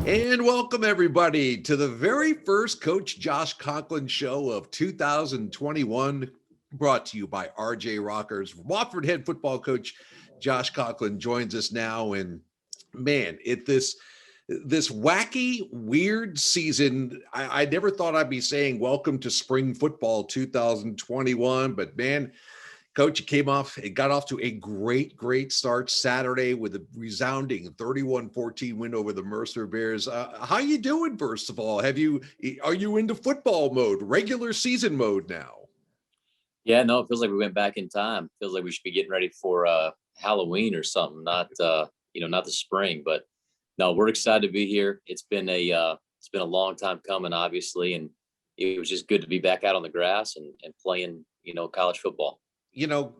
And welcome everybody to the very first Coach Josh Conklin show of 2021, brought to you by RJ Rockers. Wofford head football coach Josh Conklin joins us now, and man, this wacky, weird season. I never thought I'd be saying welcome to spring football 2021, but man, Coach, it got off to a great start Saturday with a resounding 31-14 win over the Mercer Bears. How you doing, first of all? Are you into football mode, regular season mode now? Yeah, no, it feels like we went back in time. Feels like we should be getting ready for Halloween or something, not not the spring. But no, we're excited to be here. It's been a long time coming, obviously, and it was just good to be back out on the grass and playing, college football. You know,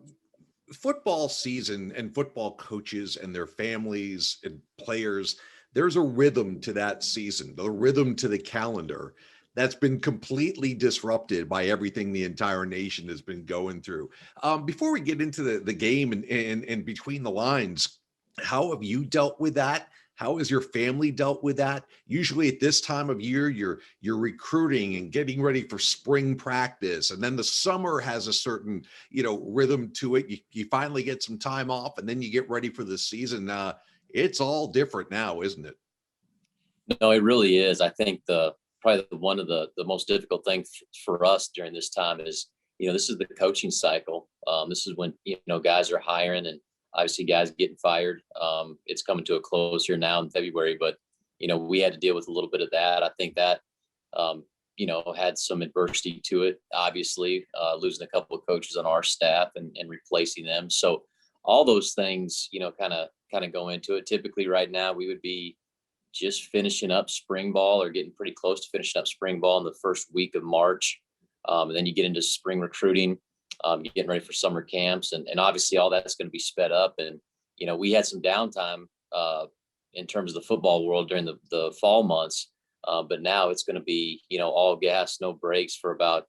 football season and football coaches and their families and players, there's a rhythm to that season, the rhythm to the calendar that's been completely disrupted by everything the entire nation has been going through. Before we get into the game and between the lines, how have you dealt with that? How has your family dealt with that? Usually at this time of year, you're recruiting and getting ready for spring practice, and then the summer has a certain rhythm to it. You finally get some time off, and then you get ready for the season. It's all different now, isn't it? No, it really is. I think one of the most difficult things for us during this time is, this is the coaching cycle. This is when, guys are hiring and obviously guys getting fired. It's coming to a close here now in February, but, we had to deal with a little bit of that. I think that, had some adversity to it, obviously, losing a couple of coaches on our staff and replacing them. So all those things, kind of go into it. Typically right now we would be just finishing up spring ball or getting pretty close to finishing up spring ball in the first week of March. And then you get into spring recruiting, you're getting ready for summer camps, and obviously all that's going to be sped up. And, we had some downtime in terms of the football world during the fall months. But now it's going to be, all gas, no brakes for about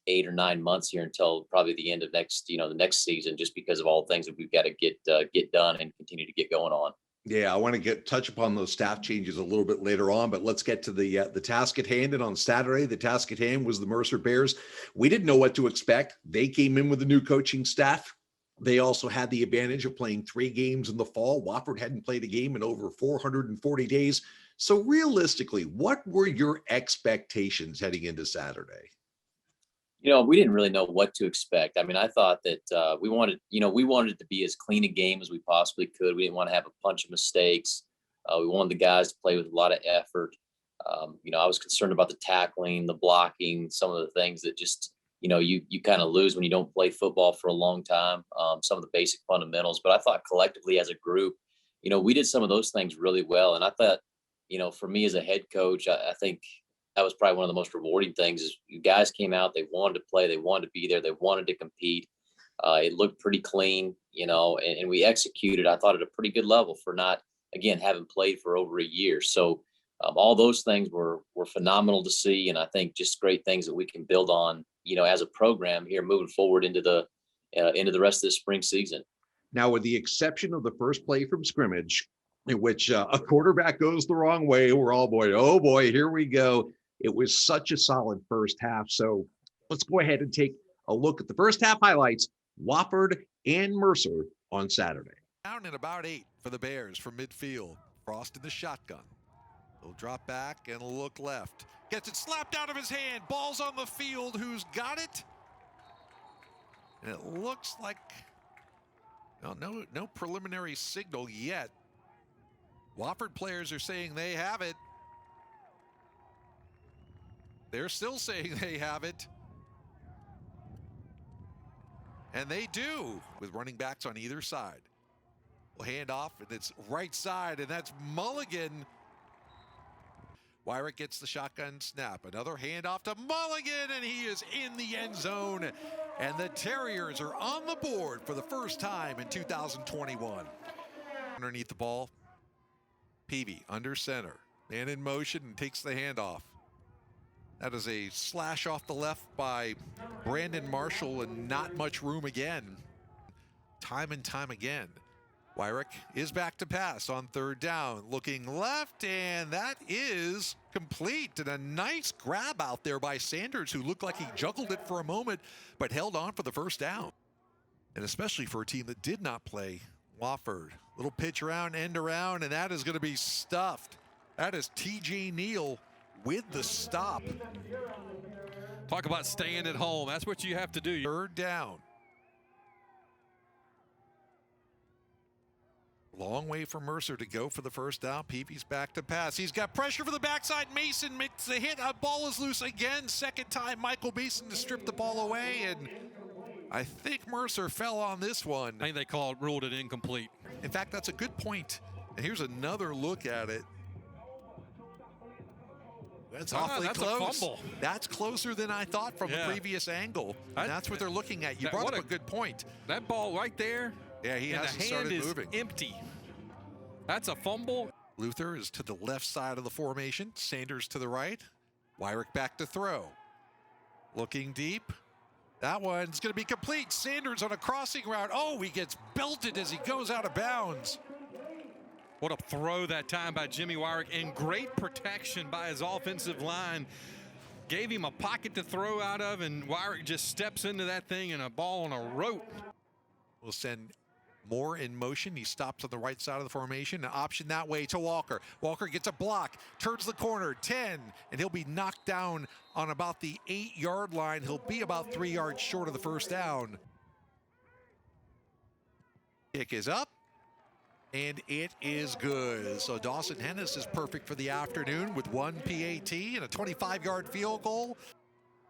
8 or 9 months here until probably the end of the next season, just because of all the things that we've got to get done and continue to get going on. Yeah, I want to touch upon those staff changes a little bit later on, but let's get to the task at hand. And on Saturday, the task at hand was the Mercer Bears. We didn't know what to expect. They came in with a new coaching staff. They also had the advantage of playing 3 games in the fall. Wofford hadn't played a game in over 440 days. So realistically, what were your expectations heading into Saturday? We didn't really know what to expect. I mean, I thought that we wanted it to be as clean a game as we possibly could. We didn't want to have a bunch of mistakes. We wanted the guys to play with a lot of effort. I was concerned about the tackling, the blocking, some of the things that just, you kind of lose when you don't play football for a long time, some of the basic fundamentals. But I thought collectively as a group, we did some of those things really well. And I thought, for me as a head coach, I think that was probably one of the most rewarding things is you guys came out, they wanted to play, they wanted to be there, they wanted to compete. It looked pretty clean, and we executed, I thought, at a pretty good level for not, again, having played for over a year. So all those things were phenomenal to see. And I think just great things that we can build on, as a program here moving forward into the rest of the spring season. Now, with the exception of the first play from scrimmage, in which a quarterback goes the wrong way, we're all oh boy, here we go. It was such a solid first half. So let's go ahead and take a look at the first half highlights, Wofford and Mercer on Saturday. Down in about 8 for the Bears from midfield. Frost in the shotgun. He'll drop back and look left. Gets it slapped out of his hand. Ball's on the field. Who's got it? And it looks like no preliminary signal yet. Wofford players are saying they have it. They're still saying they have it. And they do, with running backs on either side. We'll hand off, and it's right side, and that's Mulligan. Wyrick gets the shotgun snap. Another handoff to Mulligan, and he is in the end zone. And the Terriers are on the board for the first time in 2021. Underneath the ball, Peavy under center. Man in motion and takes the handoff. That is a slash off the left by Brandon Marshall, and not much room again. Time and time again. Wyrick is back to pass on third down, looking left, and that is complete. And a nice grab out there by Sanders, who looked like he juggled it for a moment, but held on for the first down. And especially for a team that did not play, Wofford. Little pitch around, end around, and that is going to be stuffed. That is T.J. Neal with the stop. Talk about staying at home. That's what you have to do. Third down. Long way for Mercer to go for the first down. Peavey's back to pass. He's got pressure for the backside. Mason makes the hit. Ball is loose again. Second time, Michael Mason to strip the ball away, and I think Mercer fell on this one. I think they ruled it incomplete. In fact, that's a good point. And here's another look at it. That's awfully close. A fumble. That's closer than I thought from the previous angle. And that's what they're looking at. You brought up a good point. That ball right there. Yeah, he hasn't started moving. Empty. That's a fumble. Luther is to the left side of the formation. Sanders to the right. Wyrick back to throw. Looking deep. That one's going to be complete. Sanders on a crossing route. Oh, he gets belted as he goes out of bounds. What a throw that time by Jimmy Wyrick, and great protection by his offensive line. Gave him a pocket to throw out of, and Wyrick just steps into that thing, and a ball on a rope. We'll send Moore in motion. He stops on the right side of the formation. An option that way to Walker. Walker gets a block, turns the corner, 10, and he'll be knocked down on about the 8-yard line. He'll be about 3 yards short of the first down. Kick is up, and it is good. So Dawson Hennis is perfect for the afternoon with 1 PAT and a 25-yard field goal.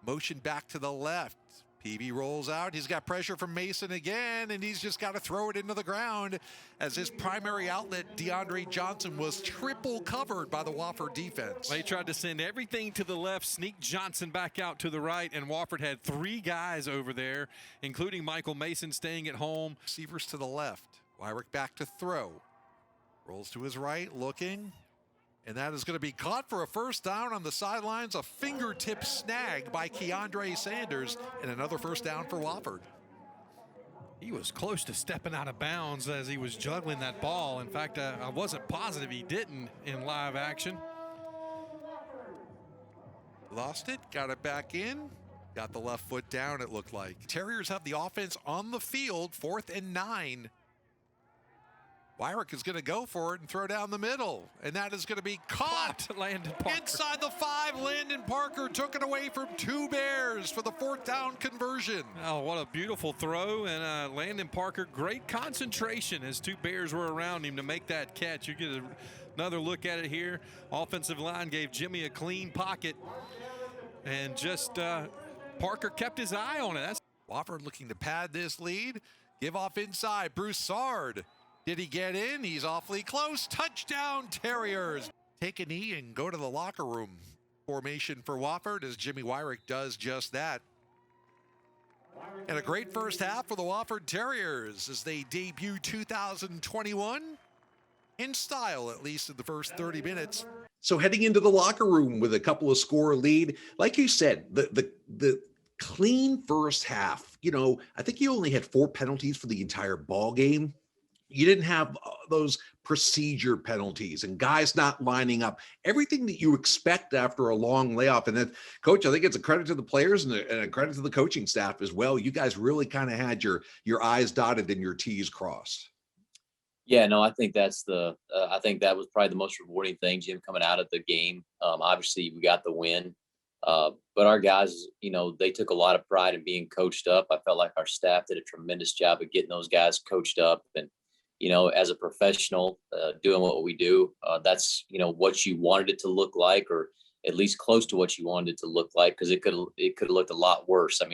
Motion back to the left. Peavy rolls out. He's got pressure from Mason again, and he's just got to throw it into the ground as his primary outlet, DeAndre Johnson, was triple covered by the Wofford defense. They tried to send everything to the left, sneak Johnson back out to the right, and Wofford had 3 guys over there, including Michael Mason staying at home. Receivers to the left. Wyrick back to throw. Rolls to his right, looking. And that is going to be caught for a first down on the sidelines. A fingertip snag by Keandre Sanders, and another first down for Wofford. He was close to stepping out of bounds as he was juggling that ball. In fact, I wasn't positive he didn't in live action. Lost it, got it back in. Got the left foot down, it looked like. Terriers have the offense on the field, 4th and 9. Wyrick is going to go for it and throw down the middle. And that is going to be caught. Landon Parker. Inside the 5, Landon Parker took it away from 2 Bears for the 4th down conversion. Oh, what a beautiful throw. And Landon Parker, great concentration as 2 Bears were around him to make that catch. You get another look at it here. Offensive line gave Jimmy a clean pocket. And just Parker kept his eye on it. Wofford looking to pad this lead. Give off inside. Broussard. Did he get in? He's awfully close. Touchdown, Terriers. Take a knee and go to the locker room. Formation for Wofford as Jimmy Wyrick does just that. And a great first half for the Wofford Terriers as they debut 2021 in style, at least in the first 30 minutes. So heading into the locker room with a couple of score lead, like you said, the clean first half. You know, I think you only had 4 penalties for the entire ball game. You didn't have those procedure penalties and guys not lining up. Everything that you expect after a long layoff. And then, Coach, I think it's a credit to the players and a credit to the coaching staff as well. You guys really kind of had your I's dotted and your T's crossed. Yeah, no, I think that's I think that was probably the most rewarding thing, Jim, coming out of the game. Obviously, we got the win. But our guys, you know, they took a lot of pride in being coached up. I felt like our staff did a tremendous job of getting those guys coached up. And you know, as a professional doing what we do, that's, you know, what you wanted it to look like, or at least close to what you wanted it to look like, because it could have looked a lot worse. I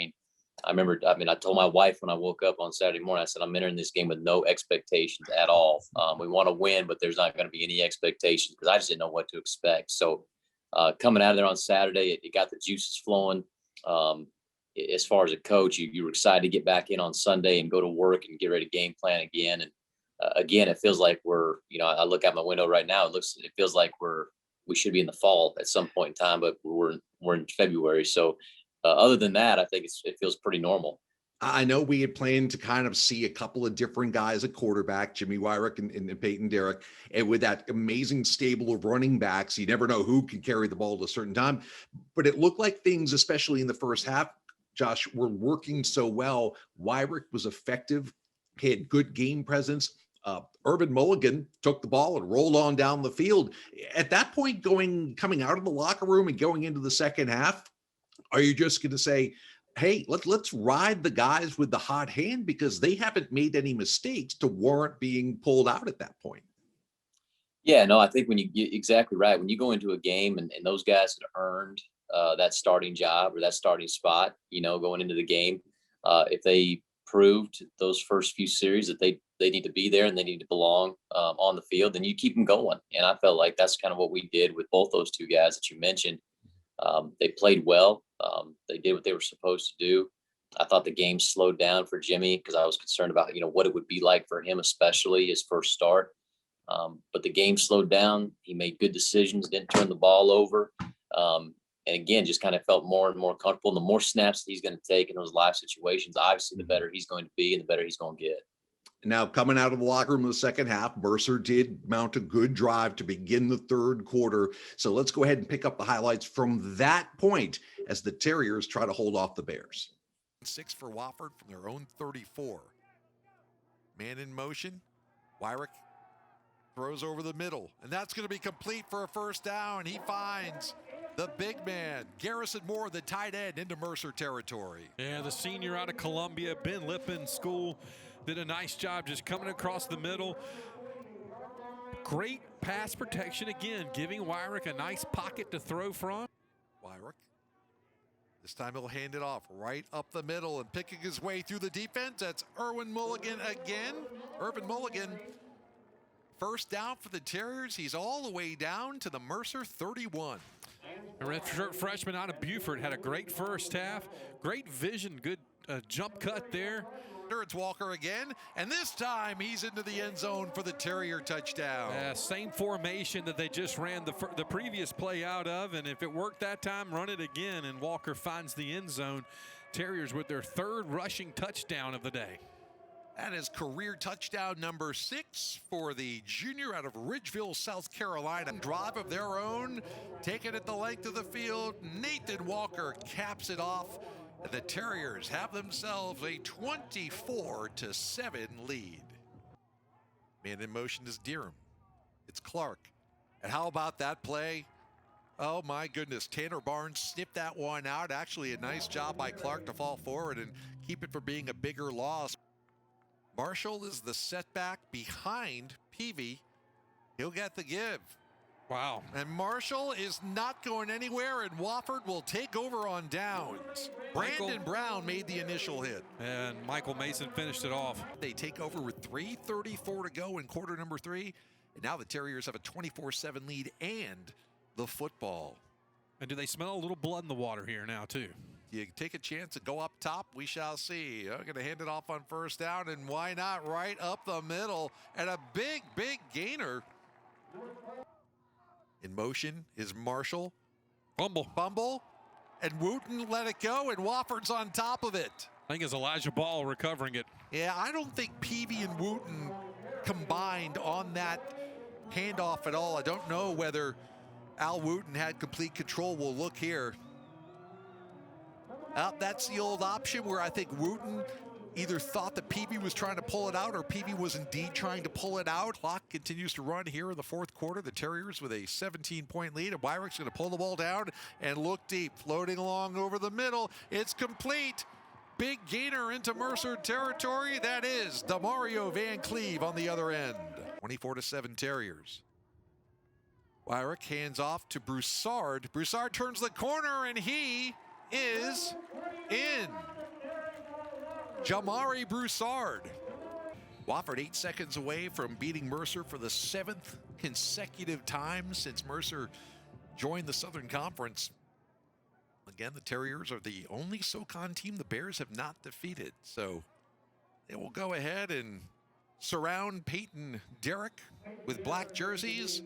told my wife when I woke up on Saturday morning, I said, I'm entering this game with no expectations at all. We want to win, but there's not going to be any expectations because I just didn't know what to expect. So coming out of there on Saturday, it got the juices flowing. As far as a coach, you were excited to get back in on Sunday and go to work and get ready to game plan again. And again, it feels like we're, you know, I look out my window right now. It feels like we should be in the fall at some point in time, but we're in February. So other than that, I think it feels pretty normal. I know we had planned to kind of see a couple of different guys at quarterback, Jimmy Wyrick and Peyton Derrick, and with that amazing stable of running backs, you never know who can carry the ball at a certain time. But it looked like things, especially in the first half, Josh, were working so well. Wyrick was effective. He had good game presence. Urban Mulligan took the ball and rolled on down the field. At that point, coming out of the locker room and going into the second half, are you just going to say, hey, let's ride the guys with the hot hand because they haven't made any mistakes to warrant being pulled out at that point? Yeah, no, I think when you're exactly right. When you go into a game and those guys had earned that starting job or that starting spot, going into the game, if they proved those first few series that they need to be there and they need to belong on the field, then you keep them going. And I felt like that's kind of what we did with both those two guys that you mentioned. They played well. They did what they were supposed to do. I thought the game slowed down for Jimmy because I was concerned about, what it would be like for him, especially his first start. But the game slowed down. He made good decisions, didn't turn the ball over. And again, just kind of felt more and more comfortable. And the more snaps that he's going to take in those live situations, obviously, the better he's going to be and the better he's going to get. Now, coming out of the locker room in the second half, Mercer did mount a good drive to begin the third quarter. So let's go ahead and pick up the highlights from that point as the Terriers try to hold off the Bears. 6 for Wofford from their own 34. Man in motion. Wyrick throws over the middle, and that's going to be complete for a first down. He finds the big man, Garrison Moore, the tight end, into Mercer territory. Yeah, the senior out of Columbia, Ben Lippin School, did a nice job just coming across the middle. Great pass protection again, giving Wyrick a nice pocket to throw from. Wyrick. This time he'll hand it off right up the middle and picking his way through the defense. That's Urban Mulligan again. Urban Mulligan. First down for the Terriers. He's all the way down to the Mercer 31. A redshirt freshman out of Beaufort had a great first half. Great vision, good jump cut there. It's Walker again, and this time he's into the end zone for the Terrier touchdown. Same formation that they just ran the previous play out of, and if it worked that time, run it again, and Walker finds the end zone. Terriers with their third rushing touchdown of the day. That is career touchdown number 6 for the junior out of Ridgeville, South Carolina. Drive of their own, taking it the length of the field. Nathan Walker caps it off. The Terriers have themselves a 24-7 lead. Man in motion is Deerham. It's Clark. And how about that play? Oh my goodness, Tanner Barnes snipped that one out. Actually a nice job by Clark to fall forward and keep it from being a bigger loss. Marshall is the setback behind Peavy. He'll get the give. Wow. And Marshall is not going anywhere, and Wofford will take over on downs. Brandon Brown made the initial hit. And Michael Mason finished it off. They take over with 3:34 to go in quarter number 3. And now the Terriers have a 24-7 lead and the football. And do they smell a little blood in the water here now, too? You take a chance and go up top. We shall see. I'm going to hand it off on first down, and why not right up the middle. And a big, big gainer. In motion is Marshall. Bumble. And Wooten let it go, and Wofford's on top of it. I think it's Elijah Ball recovering it. Yeah, I don't think Peavy and Wooten combined on that handoff at all. I don't know whether Al Wooten had complete control. We'll look here. That's the old option where I think Wooten either thought that Peavy was trying to pull it out or Peavy was indeed trying to pull it out. Clock continues to run here in the fourth quarter. The Terriers with a 17-point lead, and Wyrick's going to pull the ball down and look deep. Floating along over the middle. It's complete. Big gainer into Mercer territory. That is Demario Van Cleve on the other end. 24-7 Terriers. Wyrick hands off to Broussard. Broussard turns the corner, and he is in. Jamari Broussard. Wofford 8 seconds away from beating Mercer for the 7th consecutive time since Mercer joined the Southern Conference. Again, the Terriers are the only SoCon team the Bears have not defeated. So they will go ahead and surround Peyton Derrick with black jerseys,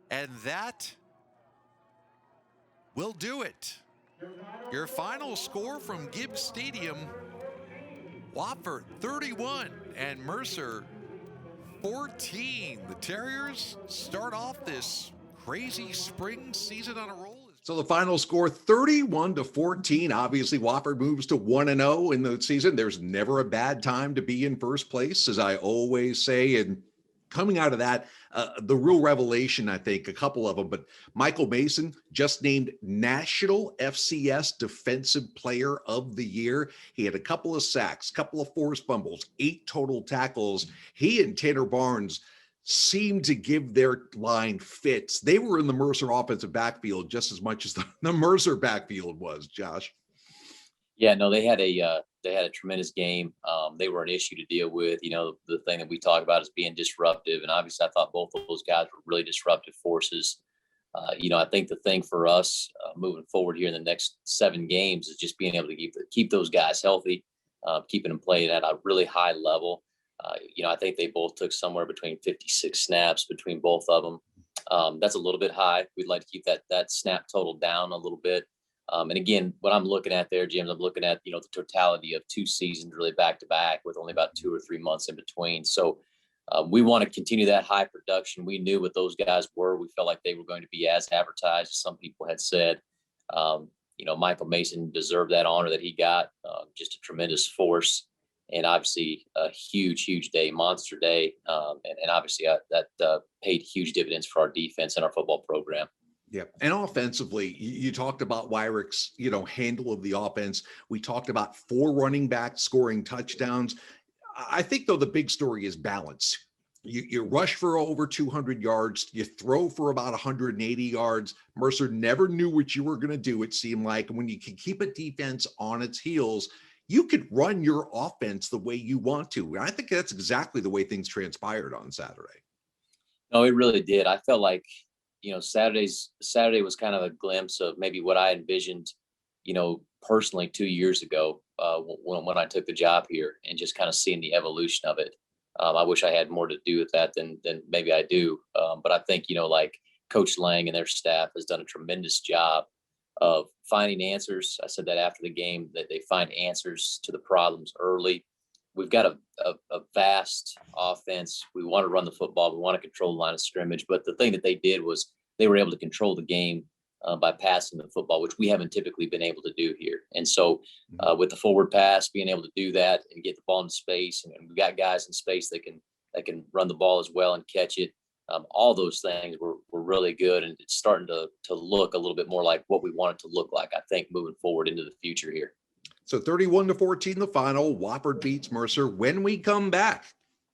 and that will do it. Your final score from Gibbs Stadium: Wofford 31 and Mercer 14. The Terriers start off this crazy spring season on a roll. So the final score 31-14. Obviously, Wofford moves to 1-0 in the season. There's never a bad time to be in first place, as I always say. And coming out of that, the real revelation, I think, a couple of them, but Michael Mason just named National FCS Defensive Player of the Year. He had a couple of sacks, couple of forced fumbles, 8 total tackles. He and Tanner Barnes seemed to give their line fits. They were in the Mercer offensive backfield just as much as the Mercer backfield was, Josh. Yeah, no, they had a tremendous game. They were an issue to deal with. You know, the thing that we talk about is being disruptive, and obviously, I thought both of those guys were really disruptive forces. You know, I think the thing for us moving forward here in the next 7 games is just being able to keep those guys healthy, keeping them playing at a really high level. You know, I think they both took somewhere between 56 snaps between both of them. That's a little bit high. We'd like to keep that snap total down a little bit. And again, what I'm looking at there, Jim, I'm looking at, you know, the totality of 2 seasons really back to back with only about 2 or 3 months in between. So we want to continue that high production. We knew what those guys were. We felt like they were going to be as advertised as some people had said. You know, Michael Mason deserved that honor that he got. Just a tremendous force. And obviously a huge day, monster day. And obviously that paid huge dividends for our defense and our football program. Yeah. And offensively, you talked about Wyrick's, handle of the offense. We talked about 4 running backs scoring touchdowns. I think, though, the big story is balance. You rush for over 200 yards. You throw for about 180 yards. Mercer never knew what you were going to do, it seemed like. And when you can keep a defense on its heels, you could run your offense the way you want to. And I think that's exactly the way things transpired on Saturday. No, it really did. I felt like, Saturday was kind of a glimpse of maybe what I envisioned, personally 2 years ago when I took the job here, and just kind of seeing the evolution of it. I wish I had more to do with that than maybe I do. But I think, like Coach Lang and their staff has done a tremendous job of finding answers. I said that after the game, that they find answers to the problems early. We've got a vast offense. We want to run the football. We want to control the line of scrimmage. But the thing that they did was they were able to control the game by passing the football, which we haven't typically been able to do here. And so with the forward pass, being able to do that and get the ball in space, and we've got guys in space that can run the ball as well and catch it. All those things were really good, and it's starting to look a little bit more like what we want it to look like, I think, moving forward into the future here. So 31-14, the final. Wofford beats Mercer. When we come back,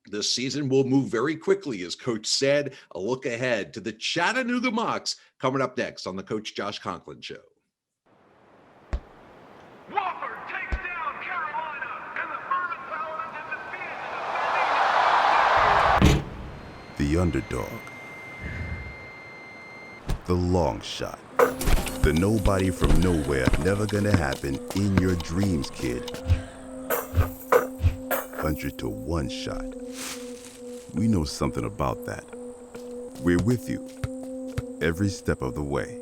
this season will move very quickly, as Coach said. A look ahead to the Chattanooga Mocs coming up next on the Coach Josh Conklin Show. Wofford takes down Carolina, and the Furman Paladins defeated The underdog. The long shot. The nobody from nowhere, never gonna happen in your dreams, kid. 100 to 1 shot. We know something about that. We're with you every step of the way.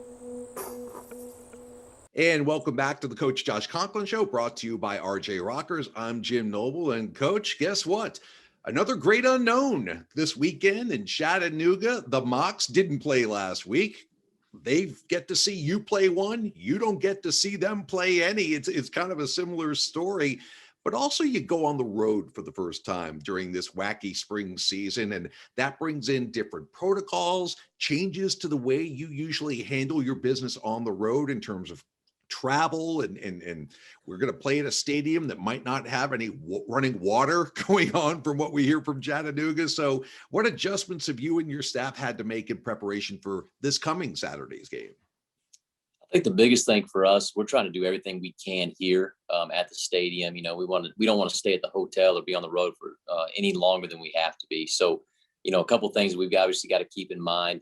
And welcome back to the Coach Josh Conklin Show, brought to you by RJ Rockers. I'm Jim Noble, and Coach, guess what? Another great unknown this weekend in Chattanooga. The Mocs didn't play last week. They get to see you play one. You don't get to see them play any. It's kind of a similar story. But also you go on the road for the first time during this wacky spring season, and that brings in different protocols, changes to the way you usually handle your business on the road in terms of travel, and we're going to play at a stadium that might not have any running water going on from what we hear from Chattanooga. So what adjustments have you and your staff had to make in preparation for this coming Saturday's game? I think the biggest thing for us, we're trying to do everything we can here at the stadium. We don't want to stay at the hotel or be on the road for any longer than we have to be. So, a couple of things we've obviously got to keep in mind.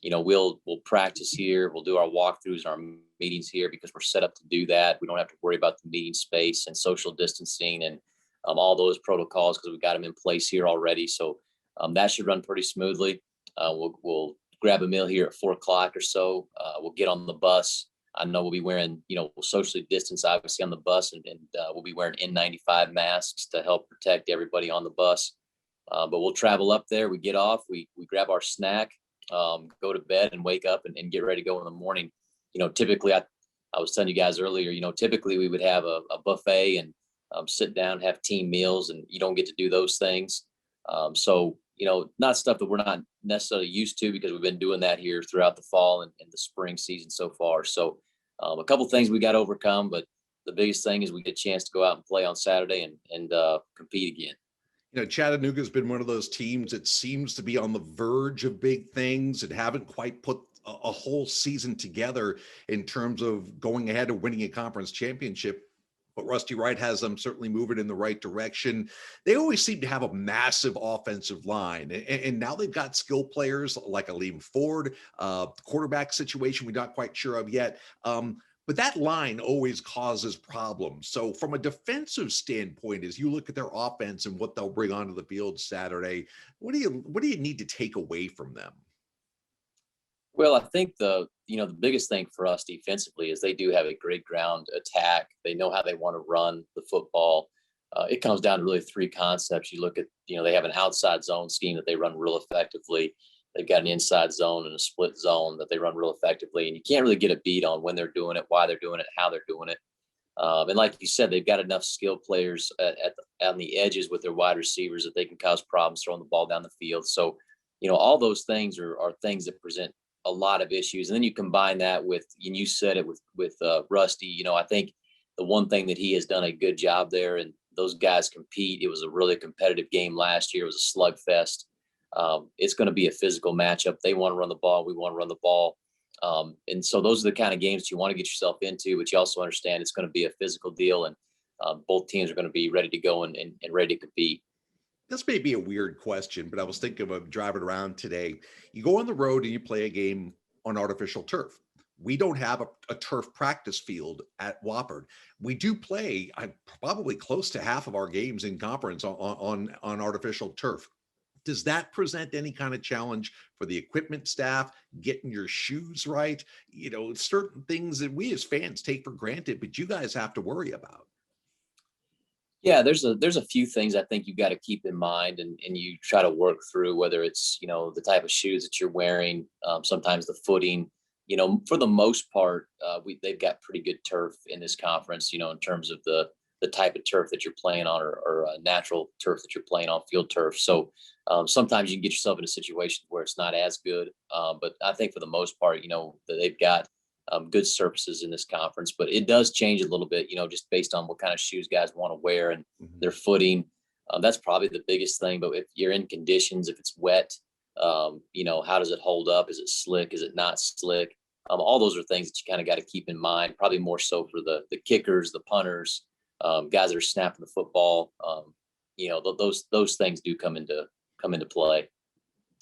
We'll practice here. We'll do our walkthroughs and our meetings here because we're set up to do that. We don't have to worry about the meeting space and social distancing and all those protocols because we've got them in place here already. So that should run pretty smoothly. We'll grab a meal here at 4 o'clock or so. We'll get on the bus. I know we'll be wearing, socially distanced, obviously, on the bus, and we'll be wearing N95 masks to help protect everybody on the bus. But we'll travel up there. We get off, we grab our snack, go to bed, and wake up and get ready to go in the morning. Typically, I was telling you guys earlier, typically we would have a buffet and sit down, have team meals, and you don't get to do those things. So, not stuff that we're not necessarily used to, because we've been doing that here throughout the fall and the spring season so far. So a couple things we got to overcome, but the biggest thing is we get a chance to go out and play on Saturday and compete again. Chattanooga's been one of those teams that seems to be on the verge of big things and haven't quite put a whole season together in terms of going ahead and winning a conference championship. But Rusty Wright has them certainly moving in the right direction. They always seem to have a massive offensive line. And now they've got skill players like Aleem Ford, quarterback situation we're not quite sure of yet. But that line always causes problems. So from a defensive standpoint, as you look at their offense and what they'll bring onto the field Saturday, what do you need to take away from them? Well, I think the biggest thing for us defensively is they do have a great ground attack. They know how they want to run the football. It comes down to really three concepts. You look at, they have an outside zone scheme that they run real effectively. They've got an inside zone and a split zone that they run real effectively. And you can't really get a beat on when they're doing it, why they're doing it, how they're doing it. And like you said, they've got enough skilled players on the edges with their wide receivers that they can cause problems throwing the ball down the field. So, all those things are things that present a lot of issues. And then you combine that with, and you said it with Rusty, I think the one thing that he has done a good job there, and those guys compete. It was a really competitive game last year. It was a slugfest. It's going to be a physical matchup. They want to run the ball. We want to run the ball. And so those are the kind of games that you want to get yourself into, but you also understand it's going to be a physical deal, and both teams are going to be ready to go and ready to compete. This may be a weird question, but I was thinking of driving around today. You go on the road and you play a game on artificial turf. We don't have a turf practice field at Wofford. We do play probably close to half of our games in conference on artificial turf. Does that present any kind of challenge for the equipment staff, getting your shoes right? Certain things that we as fans take for granted, but you guys have to worry about. Yeah, there's a few things I think you've got to keep in mind, and you try to work through, whether it's, the type of shoes that you're wearing, sometimes the footing. For the most part, they've got pretty good turf in this conference, in terms of the type of turf that you're playing on, or natural turf that you're playing on, field turf. So sometimes you can get yourself in a situation where it's not as good. But I think for the most part, that they've got good surfaces in this conference, but it does change a little bit, just based on what kind of shoes guys want to wear and their footing. That's probably the biggest thing. But if you're in conditions, if it's wet, how does it hold up? Is it slick? Is it not slick? All those are things that you kind of got to keep in mind, probably more so for the kickers, the punters, guys that are snapping the football. Those things do come into play.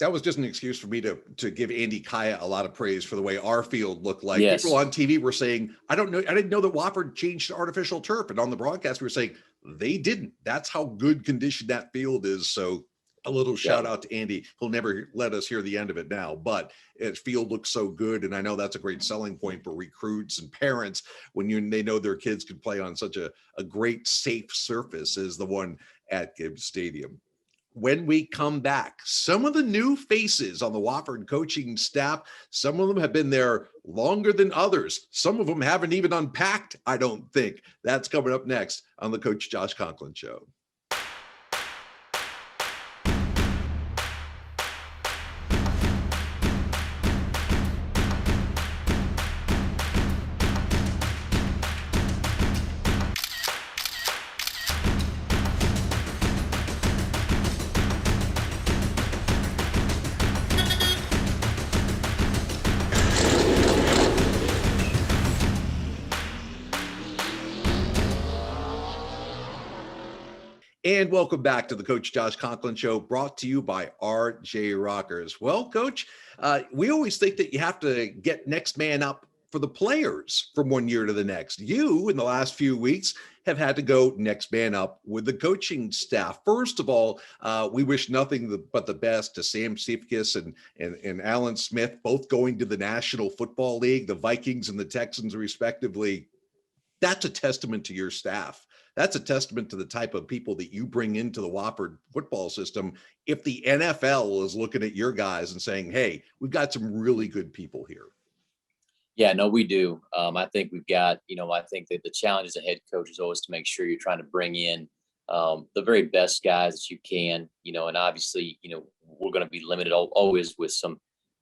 That was just an excuse for me to give Andy Kaya a lot of praise for the way our field looked like. Yes. People on TV were saying, I didn't know that Wofford changed to artificial turf. And on the broadcast, we were saying they didn't. That's how good condition that field is. So a little shout out to Andy. He'll never let us hear the end of it now, but its field looks so good. And I know that's a great selling point for recruits and parents when they know their kids can play on such a great, safe surface as the one at Gibbs Stadium. When we come back, some of the new faces on the Wofford coaching staff, some of them have been there longer than others. Some of them haven't even unpacked, I don't think. That's coming up next on the Coach Josh Conklin Show. And welcome back to the Coach Josh Conklin Show, brought to you by RJ Rockers. Well, Coach, we always think that you have to get next man up for the players from one year to the next. You, in the last few weeks, have had to go next man up with the coaching staff. First of all, we wish nothing but the best to Sam Sifkis and Alan Smith, both going to the National Football League, the Vikings and the Texans, respectively. That's a testament to your staff. That's a testament to the type of people that you bring into the Wofford football system. If the NFL is looking at your guys and saying, hey, we've got some really good people here. Yeah, no, we do. I think we've got, I think that the challenge as a head coach is always to make sure you're trying to bring in the very best guys that you can, and obviously, we're going to be limited always with some,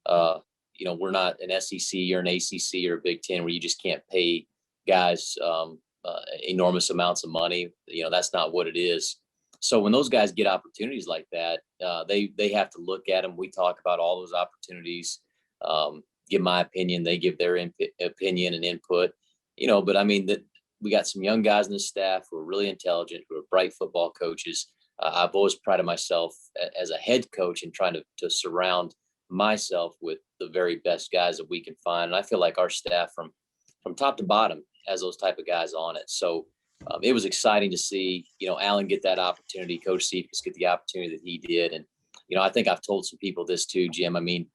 we're not an SEC or an ACC or a Big Ten where you just can't pay guys enormous amounts of money. That's not what it is. So when those guys get opportunities like that, they have to look at them. We talk about all those opportunities, give my opinion, they give their opinion and input, but I mean that we got some young guys in the staff who are really intelligent, who are bright football coaches. I've always prided myself as a head coach in trying to surround myself with the very best guys that we can find. And I feel like our staff from top to bottom has those type of guys on it. So it was exciting to see, Alan get that opportunity, Coach Cephas get the opportunity that he did. And, I think I've told some people this too, Jim. I mean,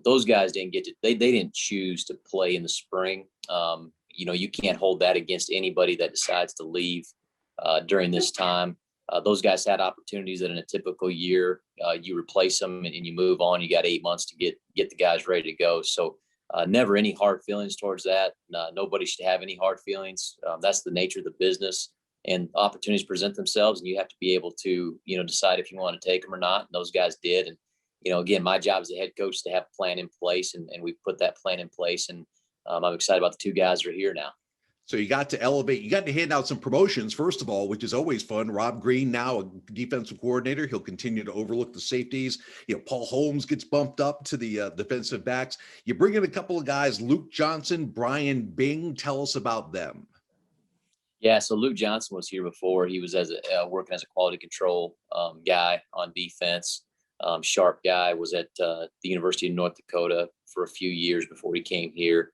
those guys didn't get to, they didn't choose to play in the spring. You can't hold that against anybody that decides to leave during this time. Those guys had opportunities that in a typical year, you replace them and you move on. You got 8 months to get the guys ready to go. So never any hard feelings towards that. Nobody should have any hard feelings. That's the nature of the business, and opportunities present themselves, and you have to be able to, decide if you want to take them or not. And those guys did. And, again, my job as a head coach is to have a plan in place, and we put that plan in place. And I'm excited about the two guys that are here now. So you got to elevate, you got to hand out some promotions, first of all, which is always fun. Rob Green, now a defensive coordinator. He'll continue to overlook the safeties. Paul Holmes gets bumped up to the defensive backs. You bring in a couple of guys, Luke Johnson, Brian Bing. Tell us about them. Yeah, so Luke Johnson was here before. He was working as a quality control guy on defense. Sharp guy, was at the University of North Dakota for a few years before he came here.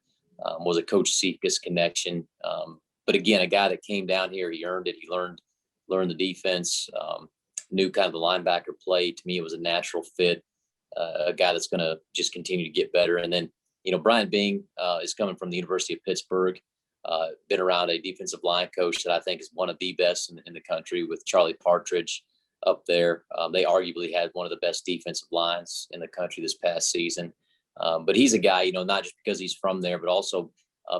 Was a Coach Cephas connection. But again, a guy that came down here, he earned it. He learned the defense, knew kind of the linebacker play. To me, it was a natural fit, a guy that's going to just continue to get better. And then, Brian Bing is coming from the University of Pittsburgh, been around a defensive line coach that I think is one of the best in the country with Charlie Partridge up there. They arguably had one of the best defensive lines in the country this past season. But he's a guy, not just because he's from there, but also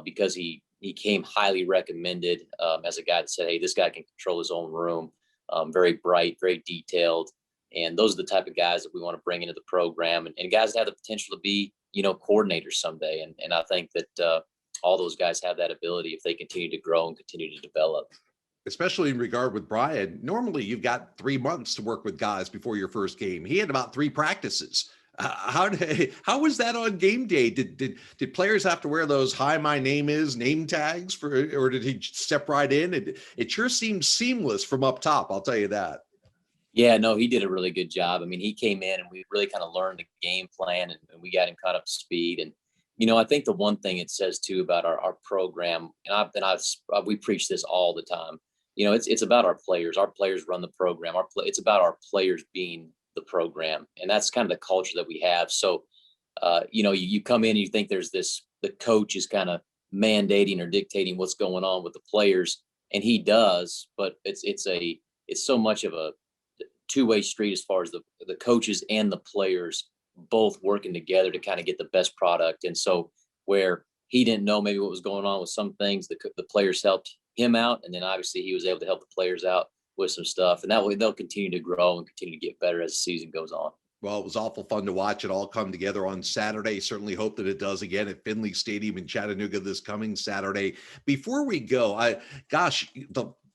because he came highly recommended as a guy that said, hey, this guy can control his own room. Very bright, very detailed. And those are the type of guys that we want to bring into the program, and guys that have the potential to be, coordinators someday. And I think that all those guys have that ability if they continue to grow and continue to develop. Especially in regard with Brian, normally you've got 3 months to work with guys before your first game. He had about 3 practices. How was that on game day? Did players have to wear those "Hi, my name is" name tags or did he step right in? It sure seemed seamless from up top. I'll tell you that. Yeah, no, he did a really good job. I mean, he came in and we really kind of learned the game plan, and we got him caught up to speed. And I think the one thing it says too about our program, and we preach this all the time. It's about our players. Our players run the program. It's about our players being the program, and that's kind of the culture that we have. So you come in and you think the coach is kind of mandating or dictating what's going on with the players, and he does, but it's so much of a two-way street as far as the coaches and the players both working together to kind of get the best product. And so where he didn't know maybe what was going on with some things, the players helped him out, and then obviously he was able to help the players out with some stuff, and that way they'll continue to grow and continue to get better as the season goes on. Well, it was awful fun to watch it all come together on Saturday. Certainly hope that it does again at Finley Stadium in Chattanooga this coming Saturday. Before we go,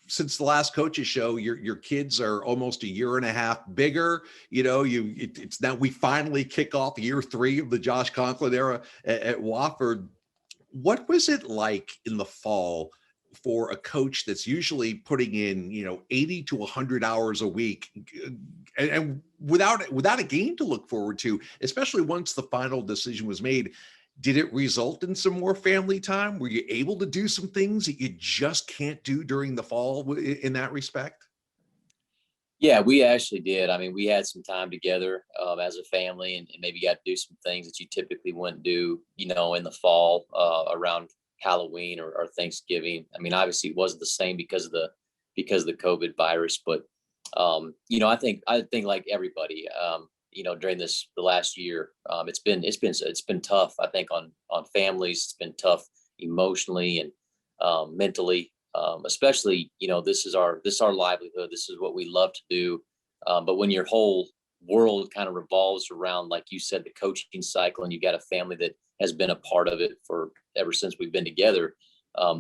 since the last coaches show, your kids are almost a year and a half bigger. It's now we finally kick off year 3 of the Josh Conklin era at Wofford. What was it like in the fall for a coach that's usually putting in, 80 to 100 hours a week and without a game to look forward to, especially once the final decision was made? Did it result in some more family time? Were you able to do some things that you just can't do during the fall in that respect? Yeah, we actually did. I mean, we had some time together as a family, and maybe got to do some things that you typically wouldn't do, in the fall around Halloween or Thanksgiving. I mean, obviously, it wasn't the same because of the COVID virus, but I think like everybody, during the last year, it's been tough. I think on families, it's been tough emotionally and mentally, especially this is our livelihood. This is what we love to do. But when your whole world kind of revolves around, like you said, the coaching cycle, and you got a family that has been a part of it for ever since we've been together,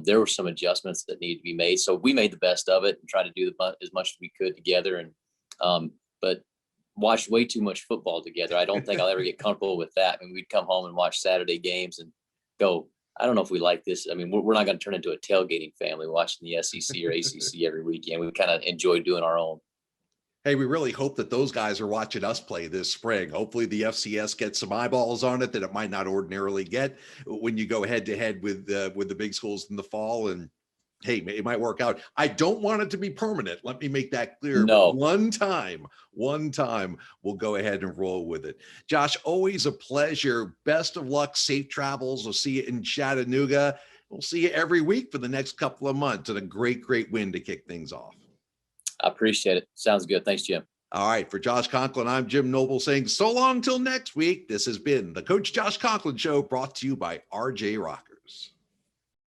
there were some adjustments that needed to be made. So we made the best of it and tried to do as much as we could together. And but watched way too much football together. I don't think I'll ever get comfortable with that. I mean, we'd come home and watch Saturday games and go, I don't know if we like this. I mean, we're not going to turn into a tailgating family watching the SEC or ACC every weekend. We kind of enjoy doing our own. Hey, we really hope that those guys are watching us play this spring. Hopefully the FCS gets some eyeballs on it that it might not ordinarily get when you go head to head with the big schools in the fall. And hey, it might work out. I don't want it to be permanent. Let me make that clear. No. But one time we'll go ahead and roll with it. Josh, always a pleasure. Best of luck. Safe travels. We'll see you in Chattanooga. We'll see you every week for the next couple of months, and a great win to kick things off. I appreciate it. Sounds good. Thanks, Jim. All right. For Josh Conklin, I'm Jim Noble saying so long till next week. This has been the Coach Josh Conklin Show, brought to you by RJ Rocker.